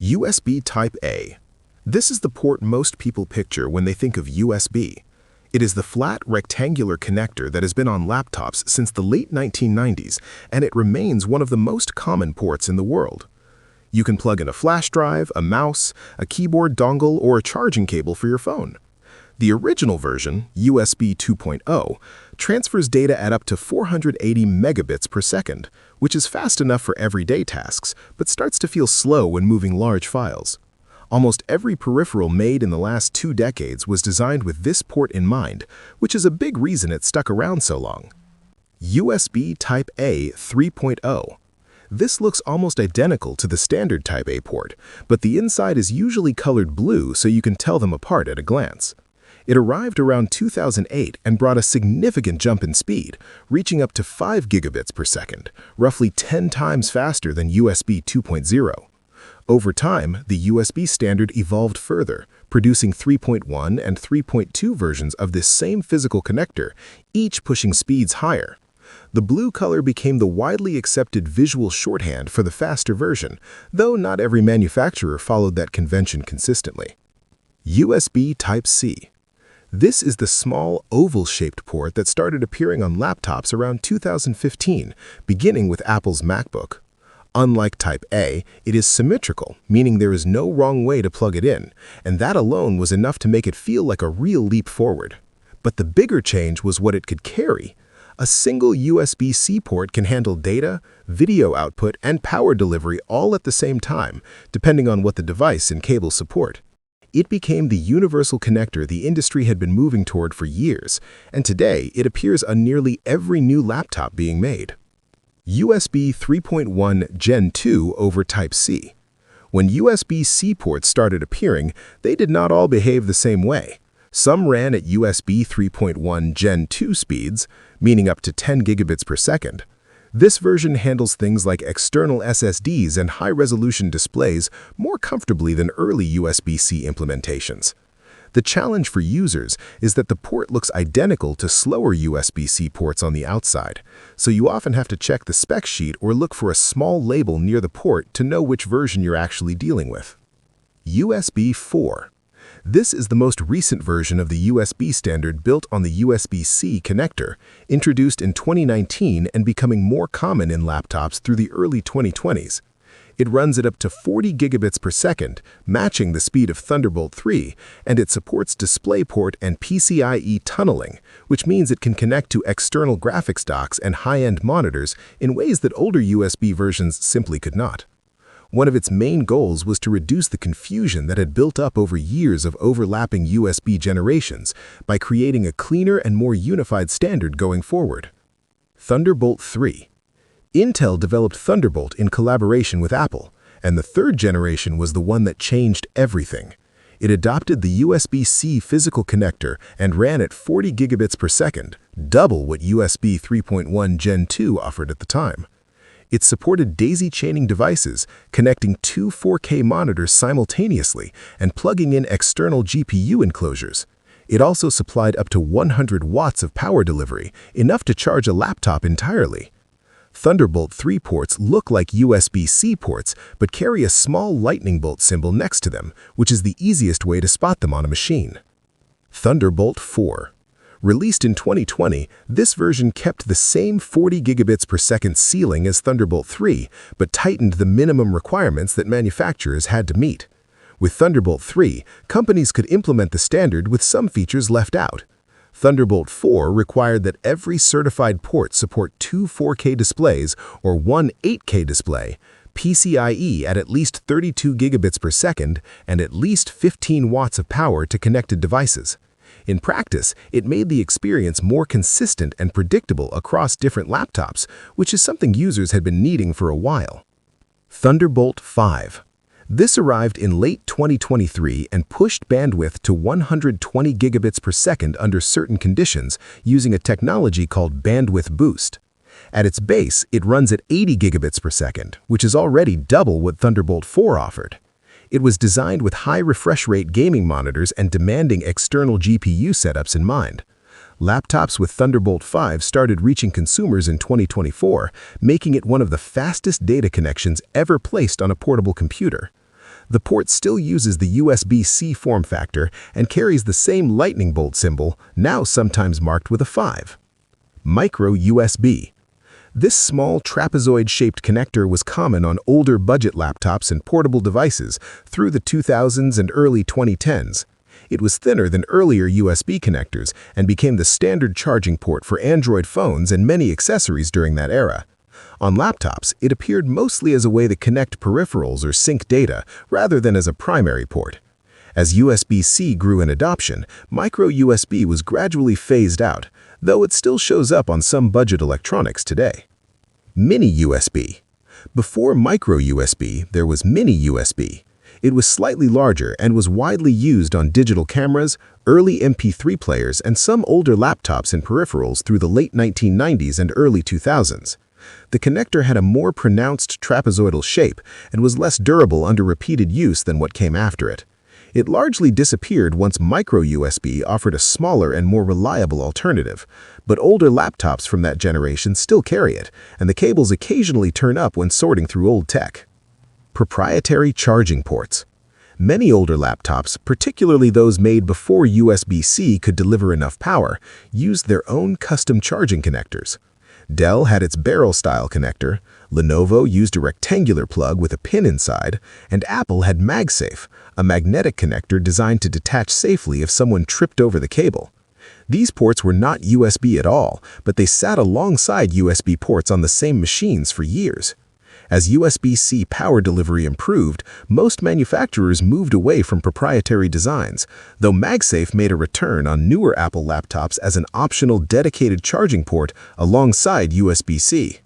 USB Type-A. This is the port most people picture when they think of USB. It is the flat, rectangular connector that has been on laptops since the late 1990s, and it remains one of the most common ports in the world. You can plug in a flash drive, a mouse, a keyboard dongle, or a charging cable for your phone. The original version, USB 2.0, transfers data at up to 480 megabits per second, which is fast enough for everyday tasks, but starts to feel slow when moving large files. Almost every peripheral made in the last 2 decades was designed with this port in mind, which is a big reason it stuck around so long. USB Type-A 3.0. This looks almost identical to the standard Type-A port, but the inside is usually colored blue so you can tell them apart at a glance. It arrived around 2008 and brought a significant jump in speed, reaching up to 5 gigabits per second, roughly 10 times faster than USB 2.0. Over time, the USB standard evolved further, producing 3.1 and 3.2 versions of this same physical connector, each pushing speeds higher. The blue color became the widely accepted visual shorthand for the faster version, though not every manufacturer followed that convention consistently. USB Type-C. This is the small, oval-shaped port that started appearing on laptops around 2015, beginning with Apple's MacBook. Unlike Type-A, it is symmetrical, meaning there is no wrong way to plug it in, and that alone was enough to make it feel like a real leap forward. But the bigger change was what it could carry. A single USB-C port can handle data, video output, and power delivery all at the same time, depending on what the device and cable support. It became the universal connector the industry had been moving toward for years, and today it appears on nearly every new laptop being made. USB 3.1 Gen 2 over Type-C. When USB-C ports started appearing, they did not all behave the same way. Some ran at USB 3.1 Gen 2 speeds, meaning up to 10 gigabits per second. This version handles things like external SSDs and high-resolution displays more comfortably than early USB-C implementations. The challenge for users is that the port looks identical to slower USB-C ports on the outside, so you often have to check the spec sheet or look for a small label near the port to know which version you're actually dealing with. USB 4. This is the most recent version of the USB standard built on the USB-C connector, introduced in 2019 and becoming more common in laptops through the early 2020s. It runs at up to 40 gigabits per second, matching the speed of Thunderbolt 3, and it supports DisplayPort and PCIe tunneling, which means it can connect to external graphics docks and high-end monitors in ways that older USB versions simply could not. One of its main goals was to reduce the confusion that had built up over years of overlapping USB generations by creating a cleaner and more unified standard going forward. Thunderbolt 3. Intel developed Thunderbolt in collaboration with Apple, and the third generation was the one that changed everything. It adopted the USB-C physical connector and ran at 40 gigabits per second, double what USB 3.1 Gen 2 offered at the time. It supported daisy-chaining devices, connecting 2 4K monitors simultaneously and plugging in external GPU enclosures. It also supplied up to 100 watts of power delivery, enough to charge a laptop entirely. Thunderbolt 3 ports look like USB-C ports, but carry a small lightning bolt symbol next to them, which is the easiest way to spot them on a machine. Thunderbolt 4. Released in 2020, this version kept the same 40 gigabits per second ceiling as Thunderbolt 3, but tightened the minimum requirements that manufacturers had to meet. With Thunderbolt 3, companies could implement the standard with some features left out. Thunderbolt 4 required that every certified port support 2 4K displays or 1 8K display, PCIe at least 32 gigabits per second, and at least 15 watts of power to connected devices. In practice, it made the experience more consistent and predictable across different laptops, which is something users had been needing for a while. Thunderbolt 5. This arrived in late 2023 and pushed bandwidth to 120 gigabits per second under certain conditions using a technology called bandwidth boost. At its base, it runs at 80 gigabits per second, which is already double what Thunderbolt 4 offered. It was designed with high refresh rate gaming monitors and demanding external GPU setups in mind. Laptops with Thunderbolt 5 started reaching consumers in 2024, making it one of the fastest data connections ever placed on a portable computer. The port still uses the USB-C form factor and carries the same lightning bolt symbol, now sometimes marked with a 5. Micro USB. This small trapezoid-shaped connector was common on older budget laptops and portable devices through the 2000s and early 2010s. It was thinner than earlier USB connectors and became the standard charging port for Android phones and many accessories during that era. On laptops, it appeared mostly as a way to connect peripherals or sync data rather than as a primary port. As USB-C grew in adoption, micro USB was gradually phased out, though it still shows up on some budget electronics today. Mini USB. Before micro USB, there was mini USB. It was slightly larger and was widely used on digital cameras, early MP3 players, and some older laptops and peripherals through the late 1990s and early 2000s. The connector had a more pronounced trapezoidal shape and was less durable under repeated use than what came after it. It largely disappeared once micro USB offered a smaller and more reliable alternative, but older laptops from that generation still carry it, and the cables occasionally turn up when sorting through old tech. Proprietary charging ports. Many older laptops, particularly those made before USB-C could deliver enough power, used their own custom charging connectors. Dell had its barrel-style connector, Lenovo used a rectangular plug with a pin inside, and Apple had MagSafe, a magnetic connector designed to detach safely if someone tripped over the cable. These ports were not USB at all, but they sat alongside USB ports on the same machines for years. As USB-C power delivery improved, most manufacturers moved away from proprietary designs, though MagSafe made a return on newer Apple laptops as an optional dedicated charging port alongside USB-C.